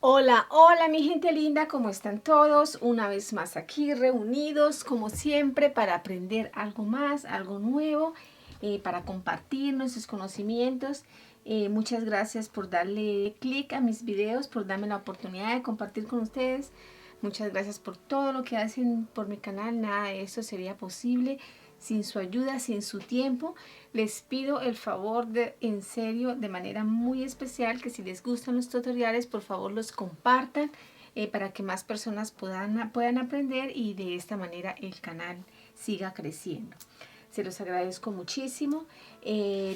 Hola, hola mi gente linda, ¿cómo están todos? Una vez más aquí reunidos como siempre para aprender algo más, algo nuevo, para compartir nuestros conocimientos. Muchas gracias por darle clic a mis videos, por darme la oportunidad de compartir con ustedes. Muchas gracias por todo lo que hacen por mi canal. Nada de eso sería posible sin su ayuda, sin su tiempo. Les pido el favor de, en serio, de manera muy especial, que si les gustan los tutoriales, por favor los compartan para que más personas puedan aprender y de esta manera el canal siga creciendo. Se los agradezco muchísimo.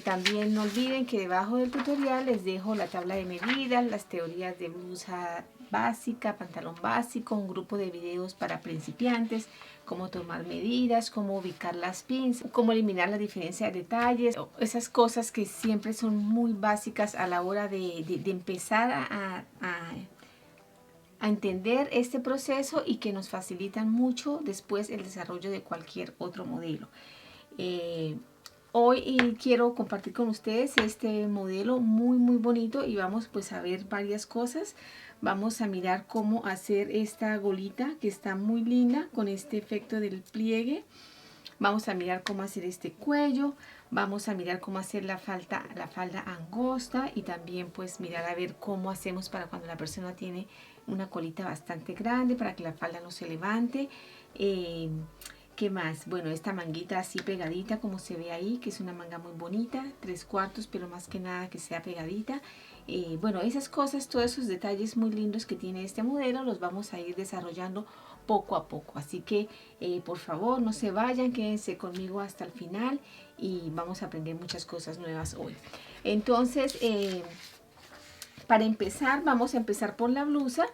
También no olviden que debajo del tutorial les dejo la tabla de medidas, las teorías de blusa básica, pantalón básico, un grupo de videos para principiantes, cómo tomar medidas, cómo ubicar las pins, cómo eliminar la diferencia de detalles, esas cosas que siempre son muy básicas a la hora de empezar a entender este proceso y que nos facilitan mucho después el desarrollo de cualquier otro modelo. Hoy quiero compartir con ustedes este modelo muy bonito y vamos pues a ver varias cosas. Vamos a mirar cómo hacer esta golita que está muy linda con este efecto del pliegue. Vamos a mirar cómo hacer este cuello. Vamos a mirar cómo hacer la falda angosta y también pues mirar a ver cómo hacemos para cuando la persona tiene una colita bastante grande para que la falda no se levante. ¿Qué más? Bueno, esta manguita así pegadita como se ve ahí, que es una manga muy bonita, 3/4, pero más que nada que sea pegadita. Bueno, esas cosas, todos esos detalles muy lindos que tiene este modelo los vamos a ir desarrollando poco a poco. Así que por favor no se vayan, quédense conmigo hasta el final y vamos a aprender muchas cosas nuevas hoy. Entonces, para empezar, vamos a empezar por la blusa.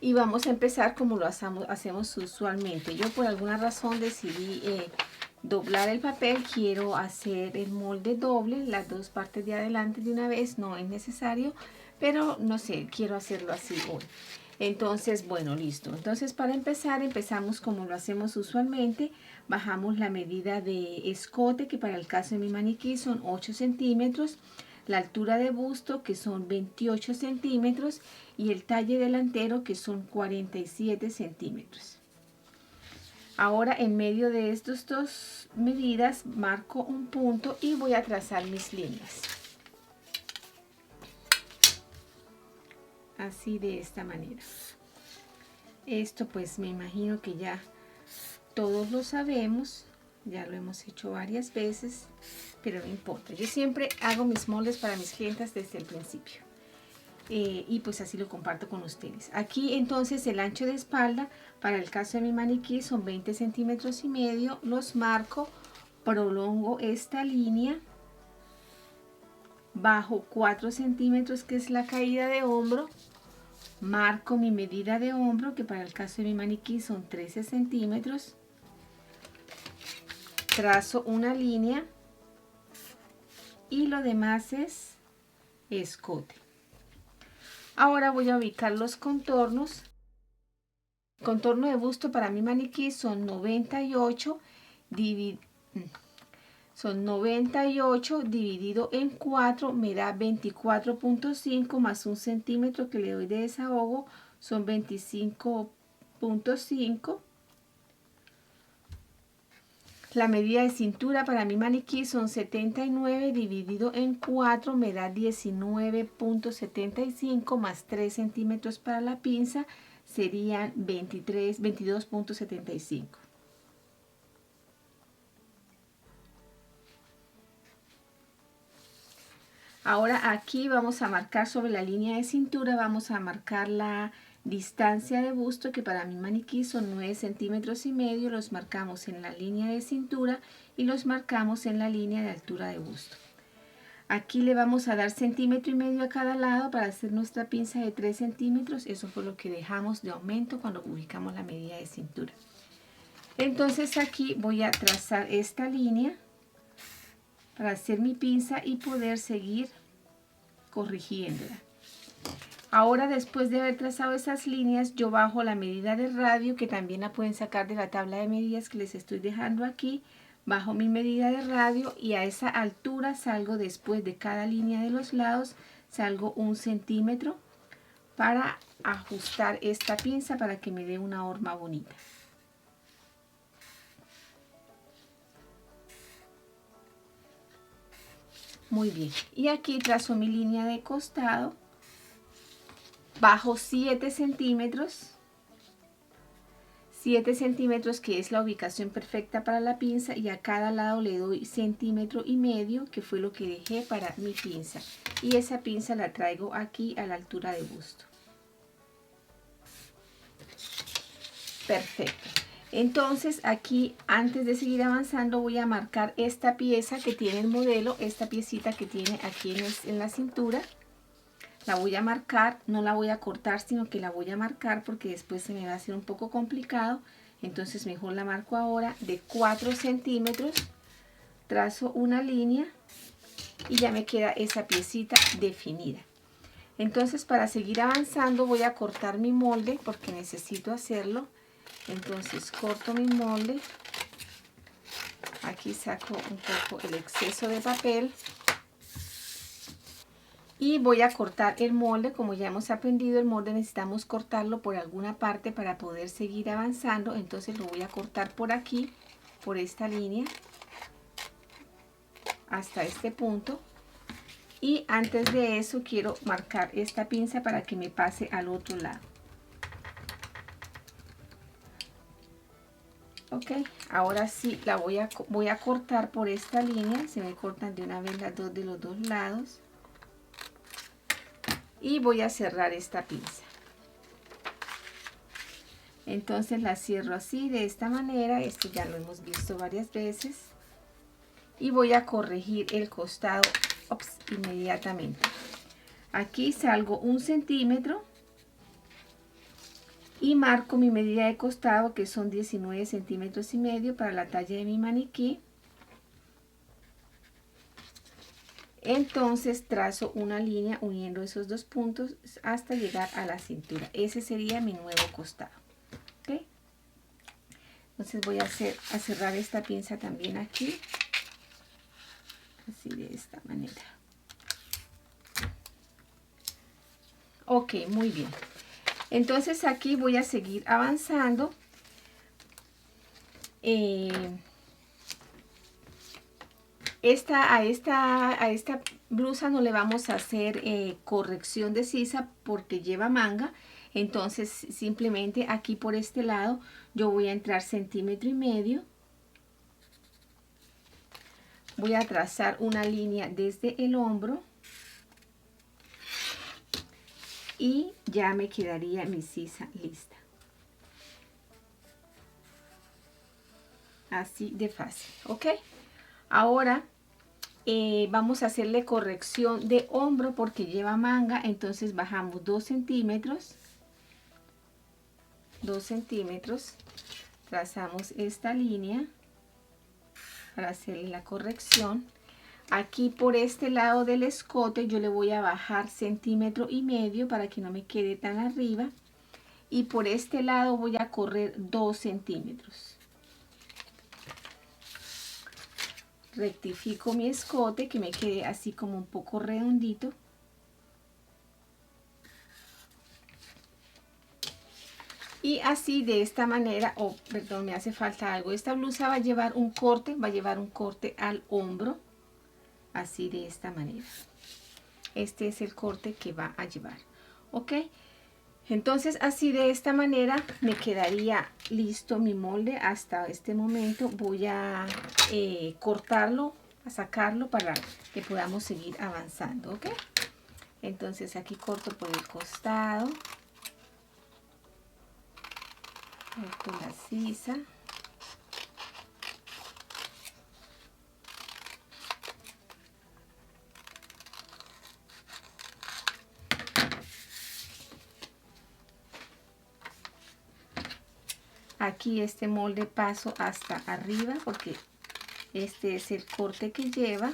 Y vamos a empezar como lo hacemos usualmente. Yo por alguna razón decidí doblar el papel. Quiero hacer el molde doble, las dos partes de adelante de una vez. No es necesario, pero no sé, quiero hacerlo así hoy. Entonces, bueno, listo. Entonces, para empezar, empezamos como lo hacemos usualmente. Bajamos la medida de escote, que para el caso de mi maniquí son 8 centímetros. La altura de busto, que son 28 centímetros, y el talle delantero, que son 47 centímetros. Ahora, en medio de estas dos medidas, marco un punto y voy a trazar mis líneas. Así, de esta manera. Esto pues me imagino que ya todos lo sabemos, ya lo hemos hecho varias veces, pero no importa. Yo siempre hago mis moldes para mis clientas desde el principio. Y pues así lo comparto con ustedes. Aquí entonces el ancho de espalda para el caso de mi maniquí son 20 centímetros y medio. Los marco, prolongo esta línea, bajo 4 centímetros, que es la caída de hombro, marco mi medida de hombro, que para el caso de mi maniquí son 13 centímetros, trazo una línea y lo demás es escote. Ahora voy a ubicar los contornos. El contorno de busto para mi maniquí son 98 dividido en 4, me da 24.5 más un centímetro que le doy de desahogo, son 25.5. La medida de cintura para mi maniquí son 79 dividido en 4, me da 19.75 más 3 centímetros para la pinza, serían 22.75. Ahora aquí vamos a marcar sobre la línea de cintura, vamos a marcar la distancia de busto, que para mi maniquí son 9 centímetros y medio, los marcamos en la línea de cintura y los marcamos en la línea de altura de busto. Aquí le vamos a dar 1,5 centímetros a cada lado para hacer nuestra pinza de 3 centímetros. Eso fue lo que dejamos de aumento cuando ubicamos la medida de cintura. Entonces aquí voy a trazar esta línea para hacer mi pinza y poder seguir corrigiéndola. Ahora, después de haber trazado esas líneas, yo bajo la medida de radio, que también la pueden sacar de la tabla de medidas que les estoy dejando aquí. Bajo mi medida de radio y a esa altura salgo, después de cada línea de los lados, salgo 1 centímetro para ajustar esta pinza para que me dé una horma bonita. Muy bien, y aquí trazo mi línea de costado, bajo 7 centímetros, 7 centímetros que es la ubicación perfecta para la pinza, y a cada lado le doy 1,5 centímetros, que fue lo que dejé para mi pinza, y esa pinza la traigo aquí a la altura de busto. Perfecto. Entonces aquí, antes de seguir avanzando, voy a marcar esta pieza que tiene el modelo, esta piecita que tiene aquí en la cintura. La voy a marcar, no la voy a cortar, sino que la voy a marcar porque después se me va a hacer un poco complicado. Entonces mejor la marco ahora de 4 centímetros, trazo una línea y ya me queda esa piecita definida. Entonces, para seguir avanzando voy a cortar mi molde porque necesito hacerlo. Entonces corto mi molde, aquí saco un poco el exceso de papel y voy a cortar el molde. Como ya hemos aprendido, el molde necesitamos cortarlo por alguna parte para poder seguir avanzando. Entonces lo voy a cortar por aquí, por esta línea, hasta este punto. Y antes de eso quiero marcar esta pinza para que me pase al otro lado. Ok, ahora sí la voy a cortar por esta línea. Se me cortan de una vez las dos de los dos lados. Y voy a cerrar esta pinza. Entonces la cierro así, de esta manera. Esto ya lo hemos visto varias veces. Y voy a corregir el costado inmediatamente. Aquí salgo 1 centímetro. Y marco mi medida de costado, que son 19,5 centímetros para la talla de mi maniquí. Entonces trazo una línea uniendo esos dos puntos hasta llegar a la cintura. Ese sería mi nuevo costado. ¿Okay? Entonces voy a cerrar esta pinza también aquí. Así, de esta manera. Ok, muy bien. Entonces aquí voy a seguir avanzando. A esta blusa no le vamos a hacer corrección de sisa porque lleva manga. Entonces simplemente aquí por este lado yo voy a entrar 1,5 centímetros. Voy a trazar una línea desde el hombro. Y ya me quedaría mi sisa lista. Así de fácil, ¿ok? Ahora vamos a hacerle corrección de hombro porque lleva manga. Entonces bajamos 2 centímetros. 2 centímetros. Trazamos esta línea para hacerle la corrección. Aquí por este lado del escote yo le voy a bajar 1,5 centímetros para que no me quede tan arriba. Y por este lado voy a correr 2 centímetros. Rectifico mi escote que me quede así como un poco redondito. Y así, de esta manera, perdón, me hace falta algo. Esta blusa va a llevar un corte, al hombro. Así, de esta manera. Este es el corte que va a llevar. ¿Ok? Entonces así, de esta manera me quedaría listo mi molde. Hasta este momento voy a cortarlo, a sacarlo para que podamos seguir avanzando. ¿Ok? Entonces aquí corto por el costado. Con la sisa. Aquí este molde paso hasta arriba porque este es el corte que lleva.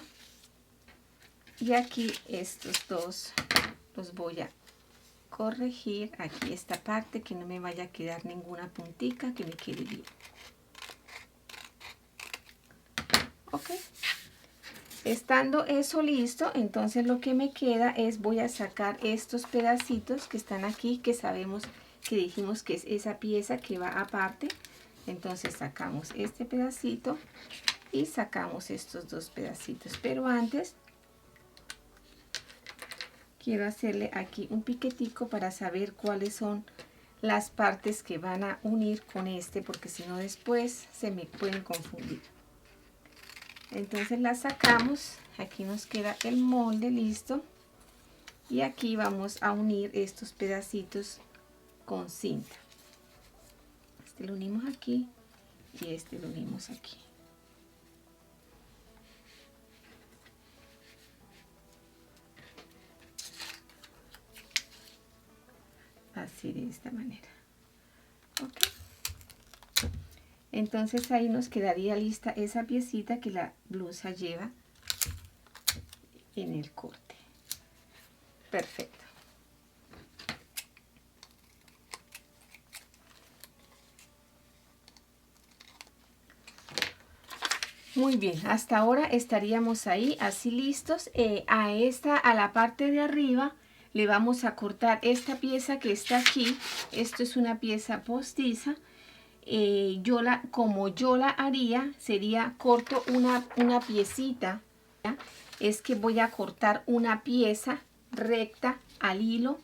Y aquí estos dos los voy a corregir. Aquí esta parte, que no me vaya a quedar ninguna puntica, que me quede bien. Ok. Estando eso listo, entonces lo que me queda es voy a sacar estos pedacitos que están aquí, que sabemos que dijimos que es esa pieza que va aparte. Entonces sacamos este pedacito y sacamos estos dos pedacitos. Pero antes quiero hacerle aquí un piquetico para saber cuáles son las partes que van a unir con este, porque si no después se me pueden confundir. Entonces la sacamos, aquí nos queda el molde listo y aquí vamos a unir estos pedacitos con cinta. Este lo unimos aquí y este lo unimos aquí. Así de esta manera. ¿Ok? Entonces ahí nos quedaría lista esa piecita que la blusa lleva en el corte. Perfecto. Muy bien, hasta ahora estaríamos ahí así listos. A la parte de arriba le vamos a cortar esta pieza que está aquí. Esto es una pieza postiza. Como yo la haría, sería corto una piecita, ¿ya? Es que voy a cortar una pieza recta al hilo.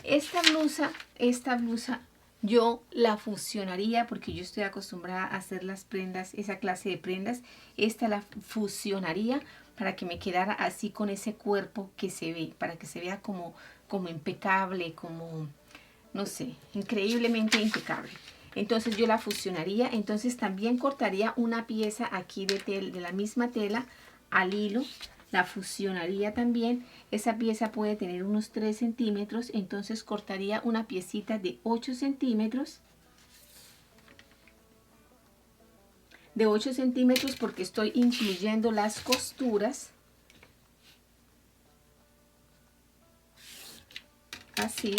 Esta blusa yo la fusionaría porque yo estoy acostumbrada a hacer las prendas, esa clase de prendas. Esta la fusionaría para que me quedara así con ese cuerpo que se ve, para que se vea como impecable, como, no sé, increíblemente impecable. Entonces yo la fusionaría, entonces también cortaría una pieza aquí de la misma tela al hilo, la fusionaría también. Esa pieza puede tener unos 3 centímetros, entonces cortaría una piecita de 8 centímetros. De 8 centímetros porque estoy incluyendo las costuras. Así.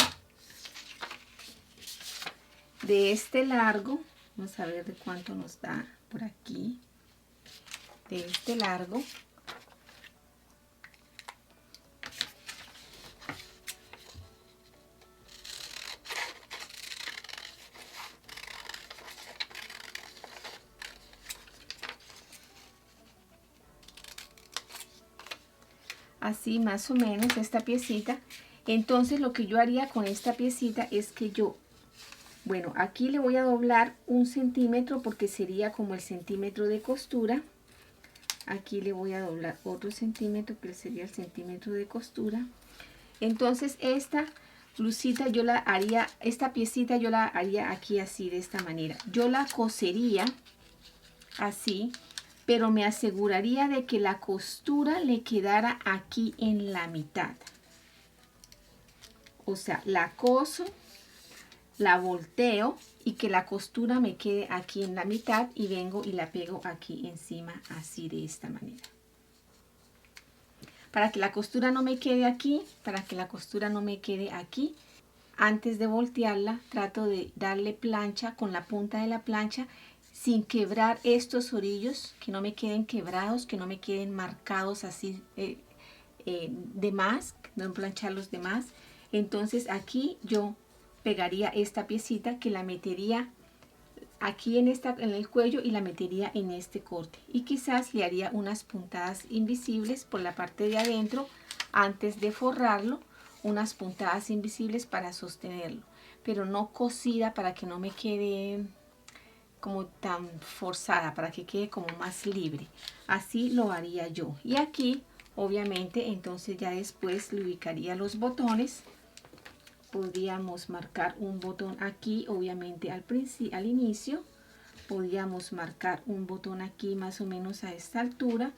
De este largo, vamos a ver de cuánto nos da por aquí. De este largo. Así más o menos esta piecita. Entonces lo que yo haría con esta piecita es que bueno, aquí le voy a doblar 1 centímetro porque sería como el centímetro de costura. Aquí le voy a doblar otro centímetro que sería el centímetro de costura. Entonces esta blusita yo la haría, esta piecita yo la haría aquí así de esta manera. Yo la cosería así, pero me aseguraría de que la costura le quedara aquí en la mitad. O sea, la coso, la volteo y que la costura me quede aquí en la mitad y vengo y la pego aquí encima así de esta manera. Para que la costura no me quede aquí, antes de voltearla trato de darle plancha con la punta de la plancha sin quebrar estos orillos, que no me queden quebrados, que no me queden marcados así de más, no plancharlos de más. Entonces aquí yo pegaría esta piecita que la metería aquí en el cuello y la metería en este corte y quizás le haría unas puntadas invisibles por la parte de adentro antes de forrarlo, unas puntadas invisibles para sostenerlo, pero no cosida para que no me quede como tan forzada, para que quede como más libre. Así lo haría yo. Y aquí obviamente entonces ya después le ubicaría los botones. Podríamos marcar un botón aquí, obviamente al inicio. Podríamos marcar un botón aquí más o menos a esta altura.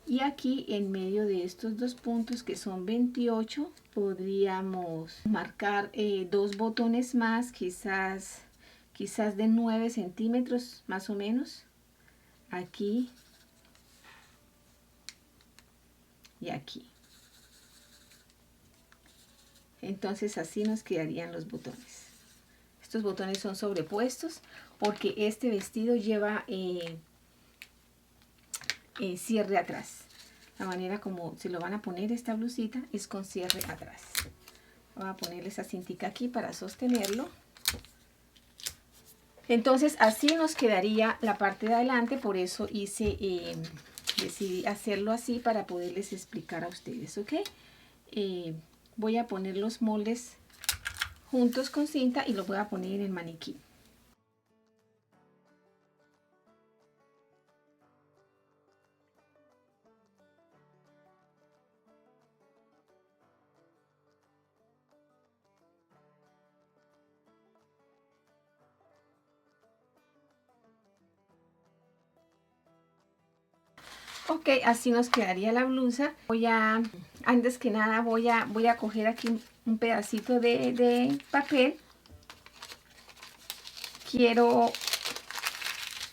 Y aquí en medio de estos dos puntos que son 28, podríamos marcar 2 botones más, quizás de 9 centímetros más o menos. Aquí y aquí. Entonces así nos quedarían los botones. Estos botones son sobrepuestos porque este vestido lleva cierre atrás. La manera como se lo van a poner esta blusita es con cierre atrás. Voy a ponerle esa cintica aquí para sostenerlo. Entonces así nos quedaría la parte de adelante, por eso decidí hacerlo así para poderles explicar a ustedes, ¿ok? Voy a poner los moldes juntos con cinta y los voy a poner en el maniquí. Ok, así nos quedaría la blusa. Antes que nada voy a coger aquí un pedacito de papel. Quiero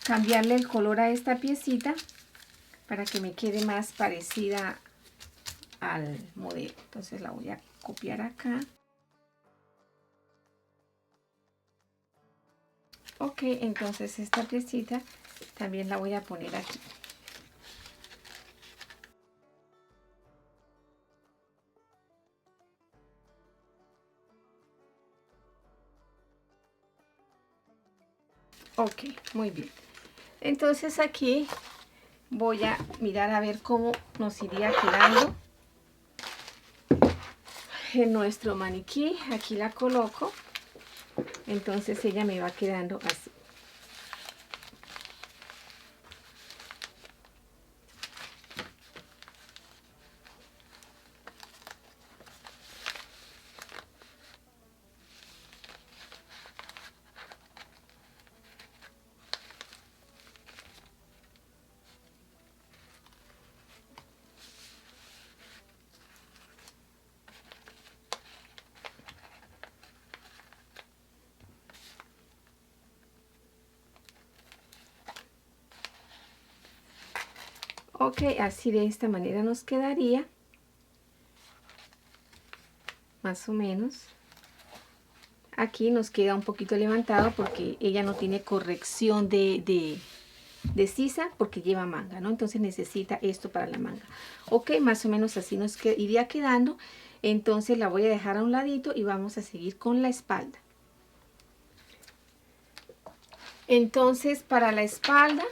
cambiarle el color a esta piecita para que me quede más parecida al modelo. Entonces la voy a copiar acá. Ok, entonces esta piecita también la voy a poner aquí. Ok, muy bien. Entonces aquí voy a mirar a ver cómo nos iría quedando en nuestro maniquí. Aquí la coloco. Entonces ella me va quedando así. Ok, así de esta manera nos quedaría. Más o menos. Aquí nos queda un poquito levantado porque ella no tiene corrección de sisa porque lleva manga, ¿no? Entonces necesita esto para la manga. Ok, más o menos así nos iría quedando. Entonces la voy a dejar a un ladito y vamos a seguir con la espalda. Entonces para la espalda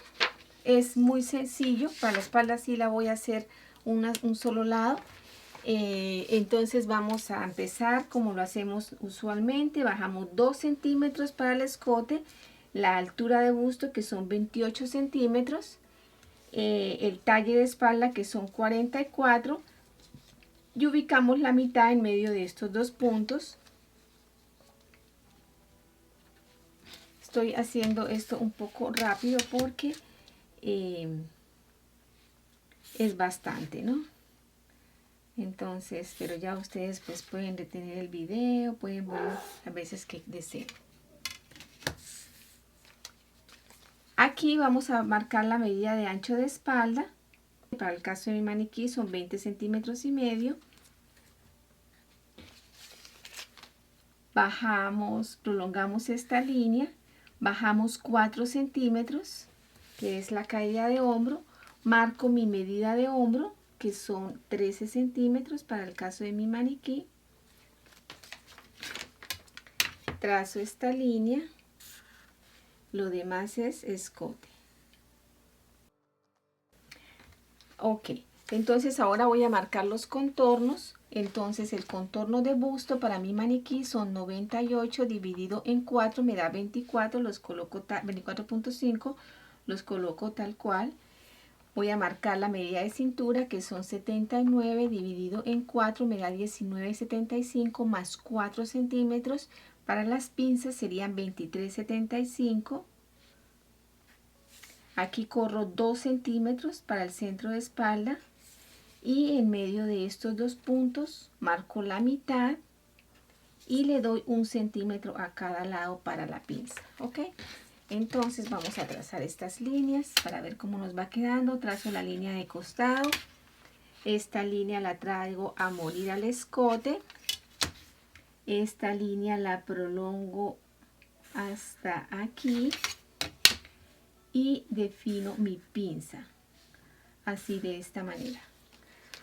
es muy sencillo. Para la espalda sí la voy a hacer un solo lado. Entonces vamos a empezar como lo hacemos usualmente. Bajamos 2 centímetros para el escote, la altura de busto que son 28 centímetros, el talle de espalda que son 44 y ubicamos la mitad en medio de estos dos puntos. Estoy haciendo esto un poco rápido porque es bastante, ¿no? Entonces, pero ya ustedes pues pueden detener el video, pueden verlo a veces que deseen. Aquí vamos a marcar la medida de ancho de espalda. Para el caso de mi maniquí son 20 centímetros y medio. Bajamos, prolongamos esta línea, bajamos 4 centímetros, que es la caída de hombro. Marco mi medida de hombro, que son 13 centímetros para el caso de mi maniquí. Trazo esta línea. Lo demás es escote. Ok, entonces ahora voy a marcar los contornos. Entonces el contorno de busto para mi maniquí son 98 dividido en 4, me da 24, los coloco 24.5, los coloco tal cual. Voy a marcar la medida de cintura que son 79 dividido en 4, me da 19,75 más 4 centímetros. Para las pinzas serían 23,75. Aquí corro 2 centímetros para el centro de espalda y en medio de estos dos puntos marco la mitad y le doy 1 centímetro a cada lado para la pinza. Ok, entonces vamos a trazar estas líneas para ver cómo nos va quedando. Trazo la línea de costado. Esta línea la traigo a morir al escote. Esta línea la prolongo hasta aquí y defino mi pinza así de esta manera.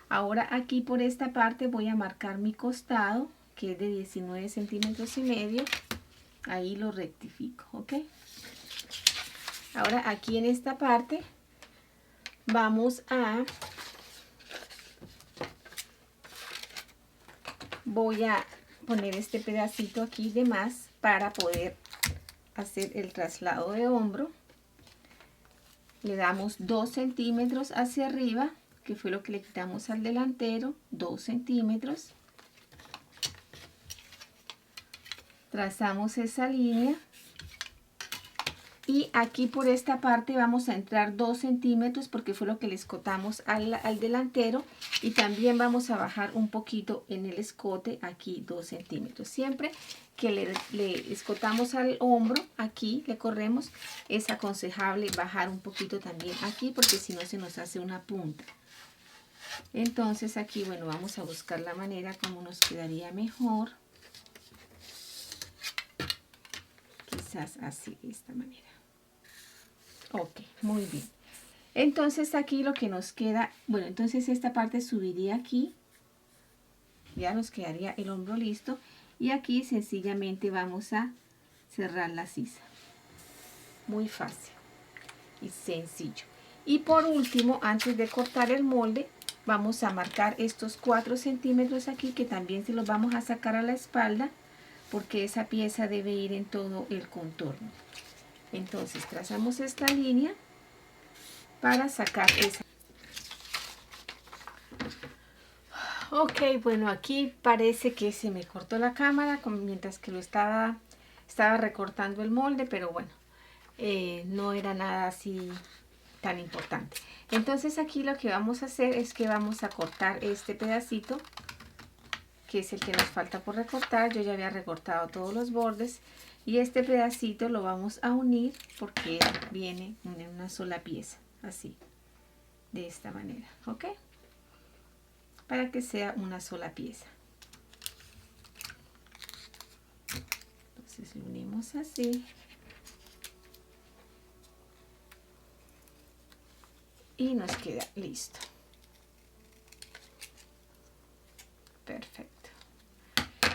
Ahora aquí por esta parte voy a marcar mi costado, que es de 19 centímetros y medio. Ahí lo rectifico, ¿ok? Ahora aquí en esta parte voy a poner este pedacito aquí de más para poder hacer el traslado de hombro. Le damos 2 centímetros hacia arriba, que fue lo que le quitamos al delantero, 2 centímetros. Trazamos esa línea. Y aquí por esta parte vamos a entrar 2 centímetros porque fue lo que le escotamos al delantero. Y también vamos a bajar un poquito en el escote, aquí 2 centímetros. Siempre que le escotamos al hombro, aquí le corremos, es aconsejable bajar un poquito también aquí porque si no se nos hace una punta. Entonces aquí, bueno, vamos a buscar la manera como nos quedaría mejor. Quizás así, de esta manera. Ok, muy bien. Entonces aquí lo que nos queda, bueno, entonces esta parte subiría aquí. Ya nos quedaría el hombro listo. Y aquí sencillamente vamos a cerrar la sisa. Muy fácil y sencillo. Y por último, antes de cortar el molde, vamos a marcar estos 4 centímetros aquí, que también se los vamos a sacar a la espalda, porque esa pieza debe ir en todo el contorno. Entonces trazamos esta línea para sacar esa. Ok, bueno, aquí parece que se me cortó la cámara mientras que lo estaba recortando el molde, pero bueno, no era nada así tan importante. Entonces aquí lo que vamos a hacer es que vamos a cortar este pedacito, que es el que nos falta por recortar. Yo ya había recortado todos los bordes y este pedacito lo vamos a unir porque viene en una sola pieza, así, de esta manera, ¿ok? Para que sea una sola pieza. Entonces lo unimos así. Y nos queda listo. Perfecto.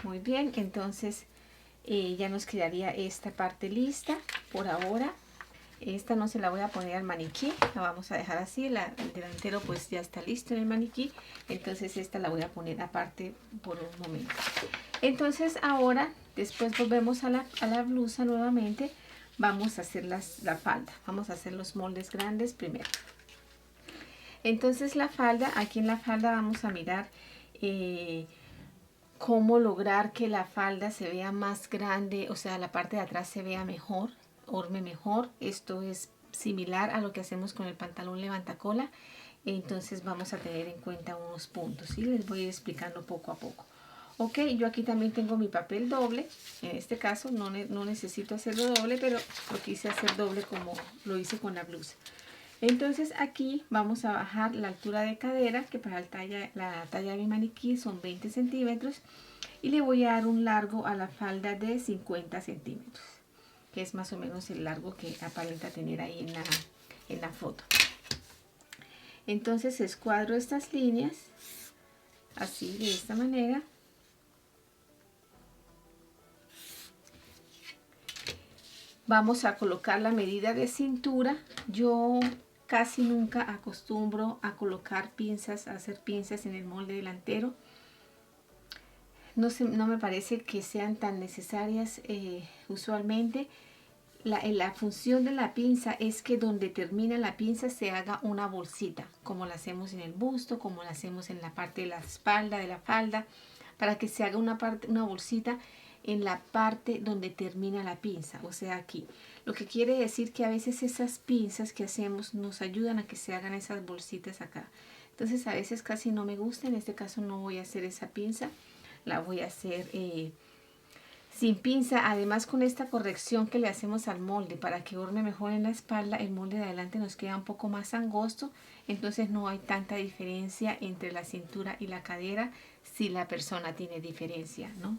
Muy bien, entonces ya nos quedaría esta parte lista por ahora. Esta no se la voy a poner al maniquí, la vamos a dejar así. El delantero pues ya está listo en el maniquí, entonces esta la voy a poner aparte por un momento. Entonces ahora, después volvemos a la blusa nuevamente. Vamos a hacer la falda, vamos a hacer los moldes grandes primero. Entonces la falda, aquí en la falda vamos a mirar cómo lograr que la falda se vea más grande, o sea, la parte de atrás se vea mejor, orme mejor. Esto es similar a lo que hacemos con el pantalón levantacola. Entonces vamos a tener en cuenta unos puntos y les voy a ir explicando poco a poco. Ok, yo aquí también tengo mi papel doble. En este caso no necesito hacerlo doble, pero lo quise hacer doble como lo hice con la blusa. Entonces aquí vamos a bajar la altura de cadera, que para la talla de mi maniquí son 20 centímetros. Y le voy a dar un largo a la falda de 50 centímetros, que es más o menos el largo que aparenta tener ahí en la foto. Entonces escuadro estas líneas, así, de esta manera. Vamos a colocar la medida de cintura. Yo casi nunca acostumbro a colocar pinzas, a hacer pinzas en el molde delantero. No me parece que sean tan necesarias usualmente. La función de la pinza es que donde termina la pinza se haga una bolsita, como la hacemos en el busto, como la hacemos en la parte de la espalda, de la falda, para que se haga una bolsita en la parte donde termina la pinza, o sea, aquí. Lo que quiere decir que a veces esas pinzas que hacemos nos ayudan a que se hagan esas bolsitas acá. Entonces a veces casi no me gusta, en este caso no voy a hacer esa pinza, la voy a hacer sin pinza. Además, con esta corrección que le hacemos al molde para que orme mejor en la espalda, el molde de adelante nos queda un poco más angosto, entonces no hay tanta diferencia entre la cintura y la cadera si la persona tiene diferencia, ¿no?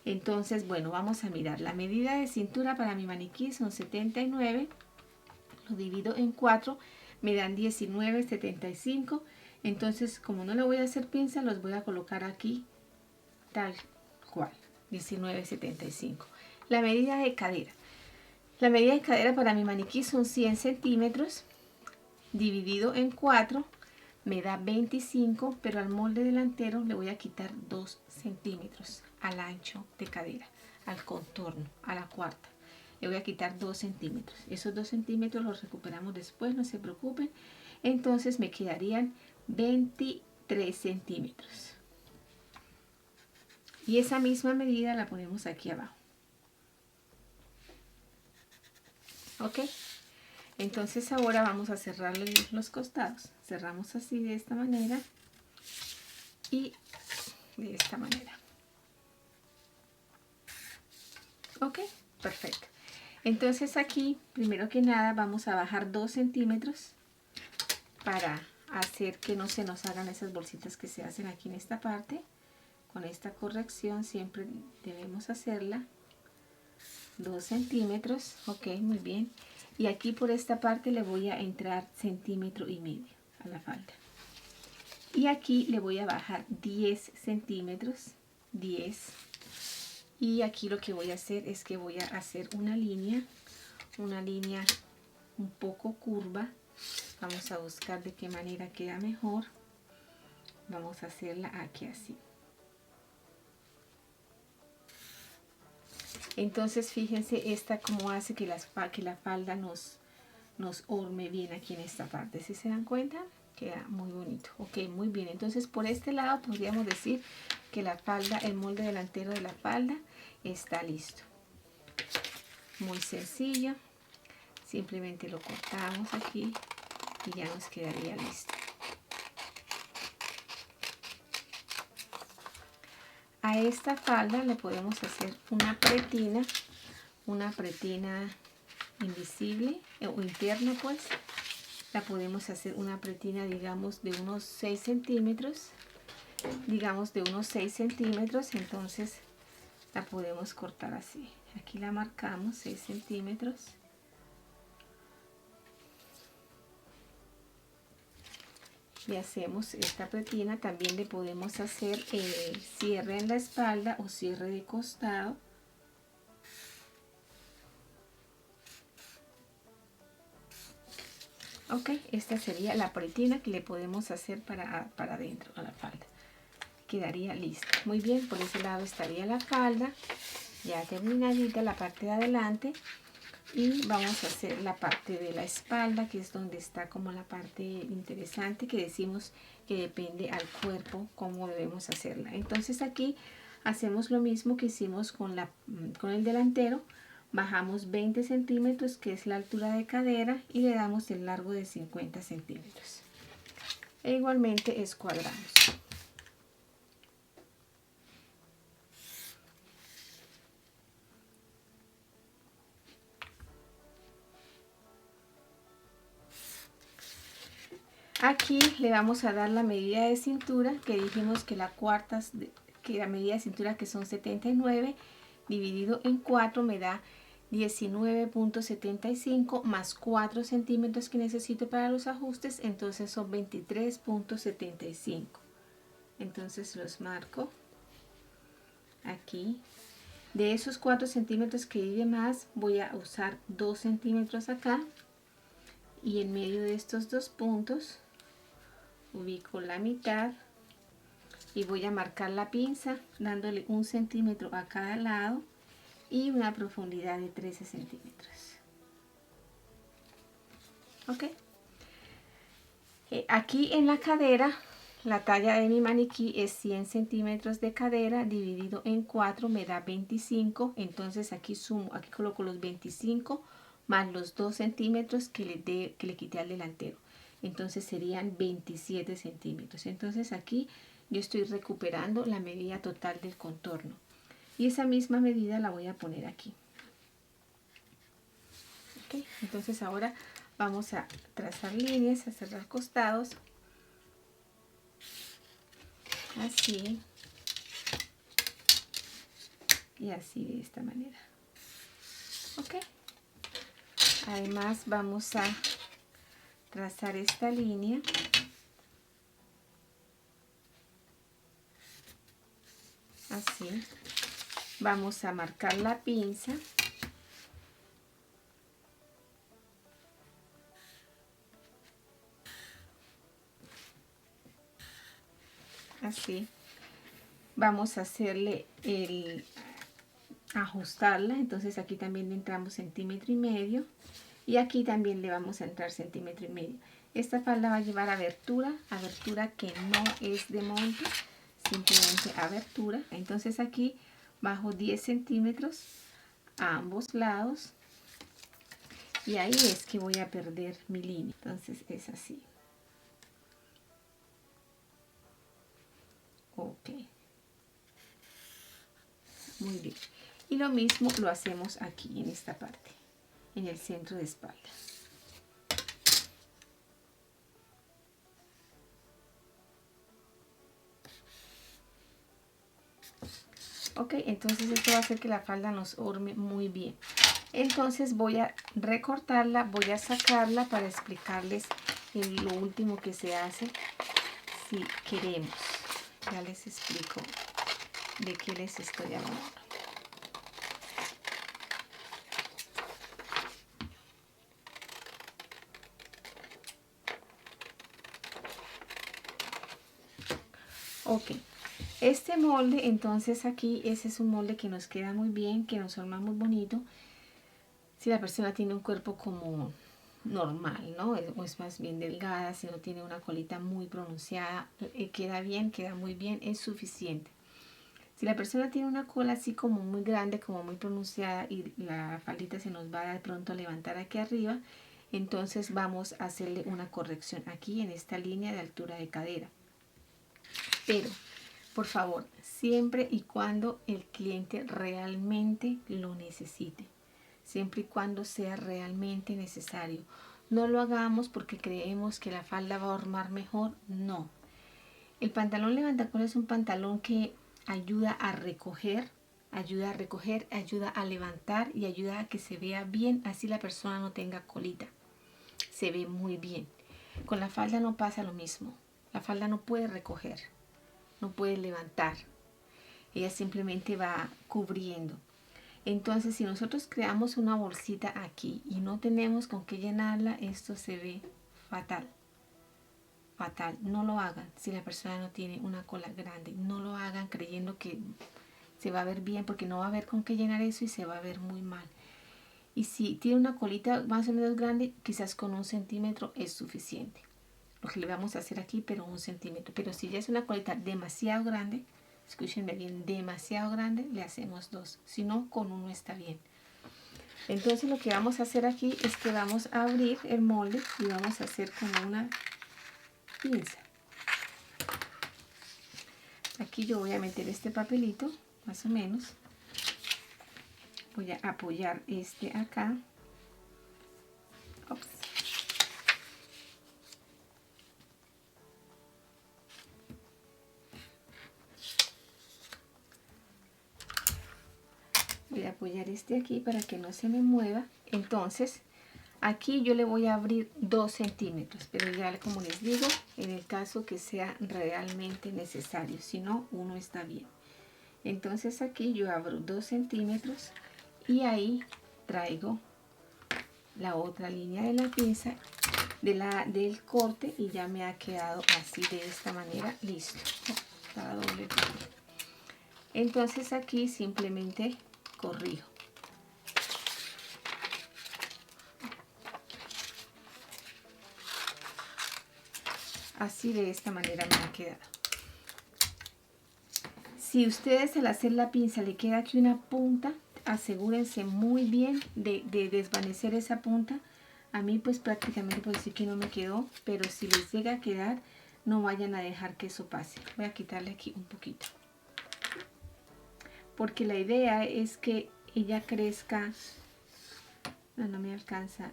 Entonces, bueno, vamos a mirar. La medida de cintura para mi maniquí son 79, lo divido en 4, me dan 19,75 Entonces, como no le voy a hacer pinza, los voy a colocar aquí tal cual, 19,75. La medida de cadera. La medida de cadera para mi maniquí son 100 centímetros, dividido en 4, me da 25, pero al molde delantero le voy a quitar 2 centímetros al ancho de cadera, al contorno, a la cuarta. Le voy a quitar 2 centímetros. Esos 2 centímetros los recuperamos después, no se preocupen. Entonces me quedarían 23 centímetros. Y esa misma medida la ponemos aquí abajo. ¿Ok? Entonces ahora vamos a cerrar los costados. Cerramos así de esta manera y de esta manera. ¿Ok? Perfecto. Entonces aquí, primero que nada, vamos a bajar 2 centímetros para hacer que no se nos hagan esas bolsitas que se hacen aquí en esta parte. Con esta corrección siempre debemos hacerla. 2 centímetros, ok, muy bien. Y aquí por esta parte le voy a entrar 1,5 centímetros a la falda. Y aquí le voy a bajar 10 centímetros, 10. Y aquí lo que voy a hacer es que voy a hacer una línea un poco curva. Vamos a buscar de qué manera queda mejor. Vamos a hacerla aquí así. Entonces fíjense esta como hace que la falda nos orme bien aquí en esta parte. ¿Sí se dan cuenta? Queda muy bonito. Ok, muy bien. Entonces por este lado podríamos decir que la falda, el molde delantero de la falda está listo. Muy sencillo. Simplemente lo cortamos aquí y ya nos quedaría listo. A esta falda le podemos hacer una pretina invisible o interna, pues. La podemos hacer una pretina, digamos, de unos 6 centímetros. Entonces la podemos cortar así. Aquí la marcamos 6 centímetros. Y hacemos esta pretina. También le podemos hacer cierre en la espalda o cierre de costado. Ok, esta sería la pretina que le podemos hacer para adentro a la falda. Quedaría listo. Muy bien, por ese lado estaría la falda ya terminadita, la parte de adelante. Y vamos a hacer la parte de la espalda, que es donde está como la parte interesante, que decimos que depende al cuerpo cómo debemos hacerla. Entonces aquí hacemos lo mismo que hicimos con el delantero. Bajamos 20 centímetros, que es la altura de cadera, y le damos el largo de 50 centímetros. E igualmente escuadramos. Aquí le vamos a dar la medida de cintura, que dijimos que la medida de cintura, que son 79, dividido en 4 me da 19,75 más 4 centímetros que necesito para los ajustes, entonces son 23,75. Entonces los marco aquí. De esos 4 centímetros que di de más, voy a usar 2 centímetros acá, y en medio de estos dos puntos ubico la mitad y voy a marcar la pinza dándole 1 centímetro a cada lado y una profundidad de 13 centímetros. Ok. Aquí en la cadera, la talla de mi maniquí es 100 centímetros de cadera, dividido en 4 me da 25. Entonces aquí sumo, aquí coloco los 25 más los 2 centímetros que le quité al delantero. Entonces serían 27 centímetros. Entonces aquí yo estoy recuperando la medida total del contorno. Y esa misma medida la voy a poner aquí. ¿Okay? Entonces ahora vamos a trazar líneas, a cerrar costados. Así. Y así, de esta manera. ¿Ok? Además vamos a trazar esta línea así. Vamos a marcar la pinza. Así. Vamos a hacerle el ajustarla, entonces aquí también le entramos 1,5 cm y aquí también le vamos a entrar 1,5 cm. Esta falda va a llevar abertura que no es de monte, simplemente abertura. Entonces aquí bajo 10 centímetros a ambos lados y ahí es que voy a perder mi línea. Entonces es así. Ok, muy bien. Y lo mismo lo hacemos aquí en esta parte, en el centro de espalda. Ok, entonces esto va a hacer que la falda nos horme muy bien. Entonces voy a recortarla, voy a sacarla para explicarles lo último que se hace si queremos. Ya les explico de qué les estoy hablando. Ok, este molde entonces aquí, ese es un molde que nos queda muy bien, que nos forma muy bonito. Si la persona tiene un cuerpo como normal, ¿no? O es más bien delgada, si no tiene una colita muy pronunciada, queda bien, queda muy bien, es suficiente. Si la persona tiene una cola así como muy grande, como muy pronunciada y la faldita se nos va de pronto a levantar aquí arriba, entonces vamos a hacerle una corrección aquí en esta línea de altura de cadera. Pero, por favor, siempre y cuando el cliente realmente lo necesite. Siempre y cuando sea realmente necesario. No lo hagamos porque creemos que la falda va a hormar mejor. No. El pantalón levantacola es un pantalón que ayuda a recoger, ayuda a levantar y ayuda a que se vea bien, así la persona no tenga colita. Se ve muy bien. Con la falda no pasa lo mismo. La falda no puede recoger, no puede levantar. Ella simplemente va cubriendo. Entonces, si nosotros creamos una bolsita aquí y no tenemos con qué llenarla, esto se ve fatal. Fatal. No lo hagan si la persona no tiene una cola grande. No lo hagan creyendo que se va a ver bien, porque no va a haber con qué llenar eso y se va a ver muy mal. Y si tiene una colita más o menos grande, quizás con 1 centímetro es suficiente. Lo que le vamos a hacer aquí, pero 1 centímetro. Pero si ya es una colita demasiado grande, escúchenme bien, demasiado grande, le hacemos 2. Si no, con 1 está bien. Entonces lo que vamos a hacer aquí es que vamos a abrir el molde y vamos a hacer como una pinza. Aquí yo voy a meter este papelito, más o menos. Voy a apoyar este acá. Ups. Voy a apoyar este aquí para que no se me mueva. Entonces, aquí yo le voy a abrir 2 centímetros, pero ya como les digo, en el caso que sea realmente necesario, si no, 1 está bien. Entonces aquí yo abro 2 centímetros y ahí traigo la otra línea de la pinza del corte y ya me ha quedado así de esta manera, listo. Está doble. Entonces aquí simplemente corrijo. Así de esta manera me ha quedado. Si ustedes al hacer la pinza le queda aquí una punta, asegúrense muy bien de desvanecer esa punta. A mí pues prácticamente puedo decir que no me quedó, pero si les llega a quedar, no vayan a dejar que eso pase. Voy a quitarle aquí un poquito. Porque la idea es que ella crezca. No me alcanza.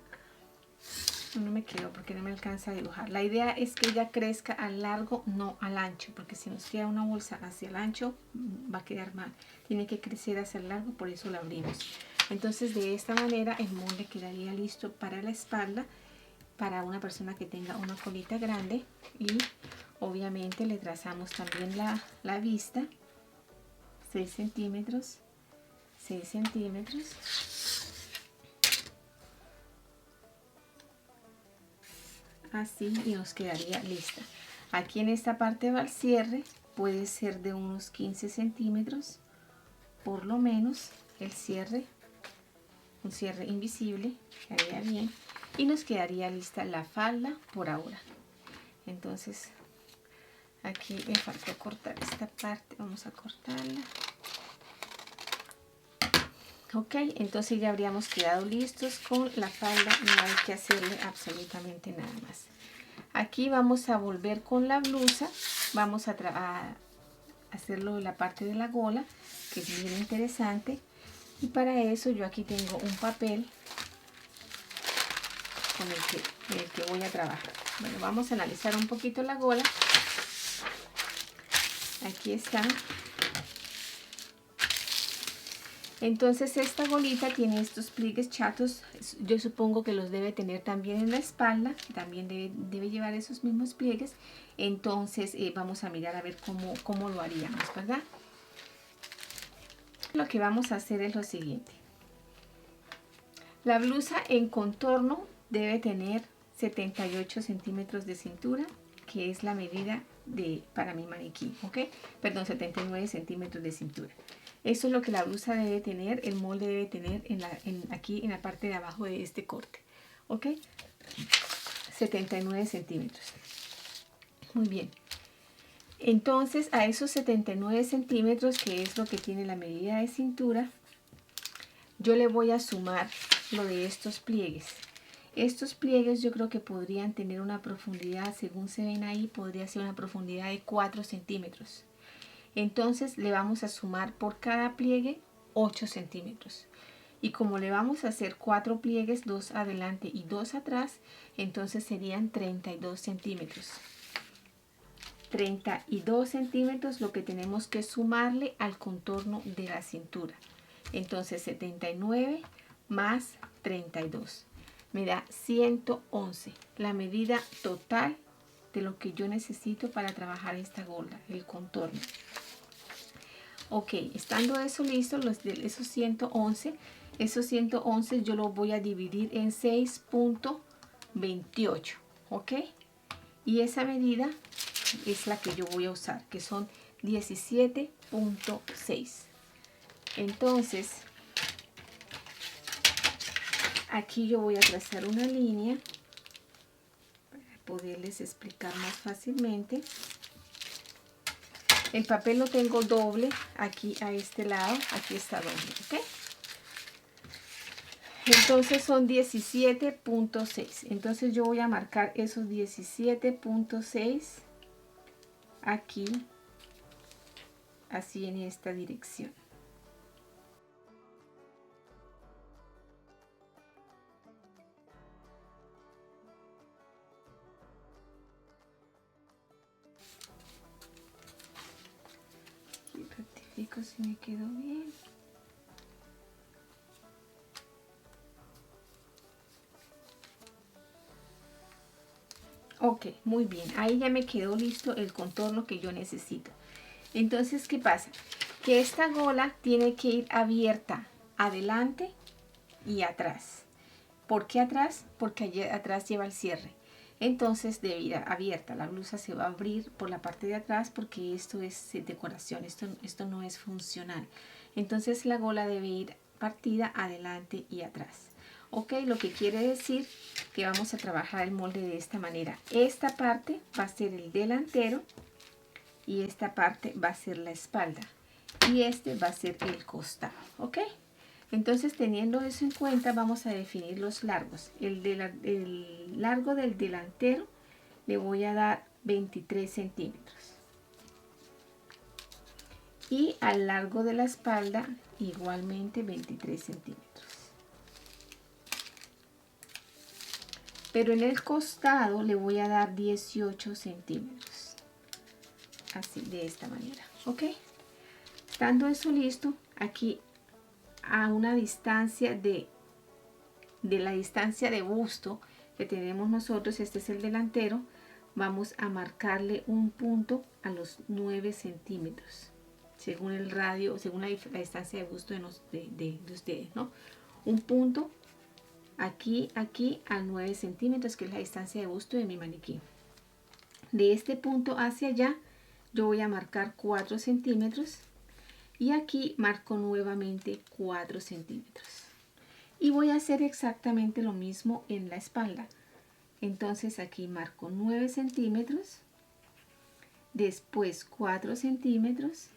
No me quedo porque no me alcanza a dibujar. La idea es que ella crezca al largo, no al ancho, porque si nos queda una bolsa hacia el ancho va a quedar mal. Tiene que crecer hacia el largo, por eso la abrimos. Entonces de esta manera el molde quedaría listo para la espalda, para una persona que tenga una colita grande, y obviamente le trazamos también la vista 6 centímetros, 6 centímetros. Así, y nos quedaría lista. Aquí en esta parte va el cierre, puede ser de unos 15 centímetros, por lo menos el cierre, un cierre invisible, quedaría bien, y nos quedaría lista la falda por ahora. Entonces, aquí me faltó cortar esta parte, vamos a cortarla. Ok, entonces ya habríamos quedado listos con la falda, no hay que hacerle absolutamente nada más. Aquí vamos a volver con la blusa, vamos a hacerlo en la parte de la gola, que es bien interesante. Y para eso yo aquí tengo un papel con el que voy a trabajar. Bueno, vamos a analizar un poquito la gola. Aquí está. Entonces esta golita tiene estos pliegues chatos, yo supongo que los debe tener también en la espalda, también debe llevar esos mismos pliegues. Entonces vamos a mirar a ver cómo lo haríamos, ¿verdad? Lo que vamos a hacer es lo siguiente. La blusa en contorno debe tener 78 centímetros de cintura, que es la medida para mi maniquí, ¿ok? Perdón, 79 centímetros de cintura. Eso es lo que la blusa debe tener, el molde debe tener aquí en la parte de abajo de este corte, ¿ok? 79 centímetros. Muy bien. Entonces, a esos 79 centímetros, que es lo que tiene la medida de cintura, yo le voy a sumar lo de estos pliegues. Estos pliegues yo creo que podrían tener una profundidad, según se ven ahí, podría ser una profundidad de 4 centímetros. Entonces le vamos a sumar por cada pliegue 8 centímetros. Y como le vamos a hacer 4 pliegues, 2 adelante y 2 atrás, entonces serían 32 centímetros. 32 centímetros lo que tenemos que sumarle al contorno de la cintura. Entonces 79 más 32 me da 111, la medida total de lo que yo necesito para trabajar esta gola, el contorno. Ok, estando eso listo, esos 111 yo los voy a dividir en 6.28, ok, y esa medida es la que yo voy a usar, que son 17.6. entonces aquí yo voy a trazar una línea para poderles explicar más fácilmente. El papel lo tengo doble, aquí a este lado, aquí está doble, ¿ok? Entonces son 17.6. Entonces yo voy a marcar esos 17.6 aquí, así en esta dirección. Rectifico si me quedó bien. Ok, muy bien. Ahí ya me quedó listo el contorno que yo necesito. Entonces, ¿qué pasa? Que esta gola tiene que ir abierta adelante y atrás. ¿Por qué atrás? Porque allí atrás lleva el cierre. Entonces debe ir abierta. La blusa se va a abrir por la parte de atrás porque esto es decoración, esto no es funcional. Entonces la gola debe ir partida adelante y atrás. Ok, lo que quiere decir que vamos a trabajar el molde de esta manera. Esta parte va a ser el delantero y esta parte va a ser la espalda. Y este va a ser el costado. Ok. Entonces, teniendo eso en cuenta, vamos a definir los largos. El largo del delantero le voy a dar 23 centímetros. Y al largo de la espalda, igualmente 23 centímetros. Pero en el costado le voy a dar 18 centímetros. Así, de esta manera. ¿Ok? Estando eso listo, aquí a una distancia de la distancia de busto que tenemos nosotros, este es el delantero, vamos a marcarle un punto a los 9 centímetros. según el radio, según la distancia de busto de ustedes, ¿no? Un punto aquí a 9 centímetros, que es la distancia de busto de mi maniquí. De este punto hacia allá yo voy a marcar 4 centímetros y aquí marco nuevamente 4 centímetros. Y voy a hacer exactamente lo mismo en la espalda. Entonces aquí marco 9 centímetros, después 4 centímetros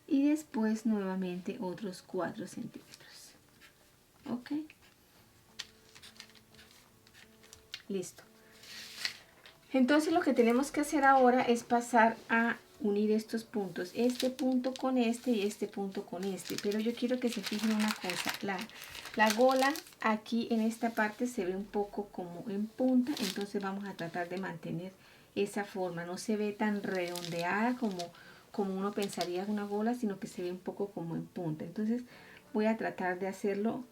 y después nuevamente otros 4 centímetros. Ok, listo. Entonces lo que tenemos que hacer ahora es pasar a unir estos puntos, este punto con este y este punto con este. Pero yo quiero que se fijen una cosa, la gola aquí en esta parte se ve un poco como en punta, entonces vamos a tratar de mantener esa forma. No se ve tan redondeada como uno pensaría una gola, sino que se ve un poco como en punta. Entonces voy a tratar de hacerlo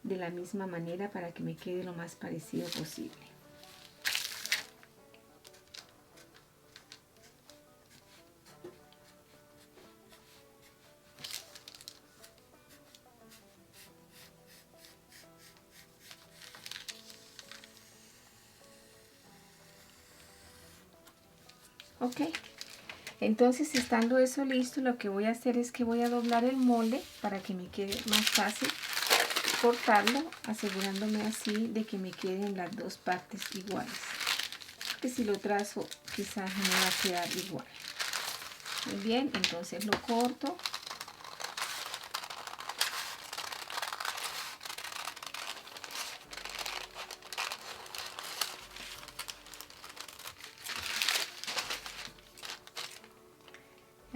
de la misma manera para que me quede lo más parecido posible. Ok, entonces estando eso listo, lo que voy a hacer es que voy a doblar el molde para que me quede más fácil cortarlo, asegurándome así de que me queden las dos partes iguales, porque si lo trazo quizás no va a quedar igual. Muy bien, entonces lo corto.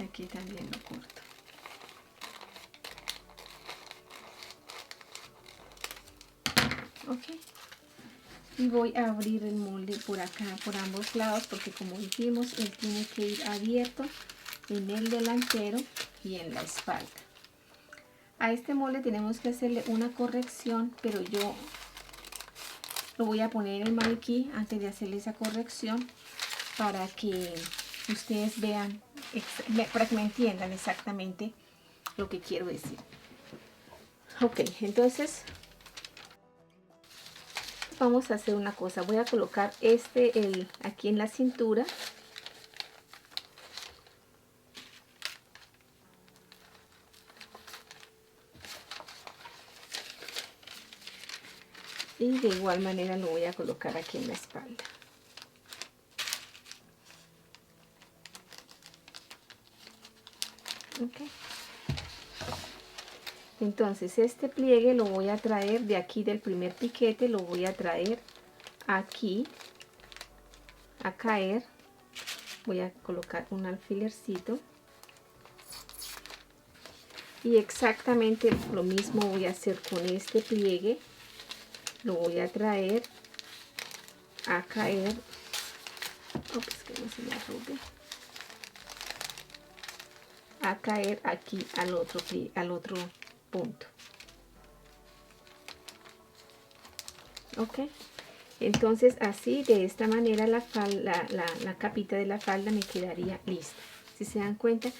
Aquí también lo corto. Ok, y voy a abrir el molde por acá, por ambos lados, porque como dijimos, él tiene que ir abierto en el delantero y en la espalda. A este molde tenemos que hacerle una corrección, pero yo lo voy a poner en el maniquí antes de hacerle esa corrección para que ustedes vean, para que me entiendan exactamente lo que quiero decir. Ok, entonces vamos a hacer una cosa. Voy a colocar aquí en la cintura. Y de igual manera lo voy a colocar aquí en la espalda. Okay. Entonces este pliegue lo voy a traer de aquí del primer piquete, lo voy a traer aquí a caer. Voy a colocar un alfilercito y exactamente lo mismo voy a hacer con este pliegue. Lo voy a traer a caer. Ups, que no se me arrugue. A caer aquí al otro punto. Ok, entonces así de esta manera la capita de la falda me quedaría lista, si se dan cuenta.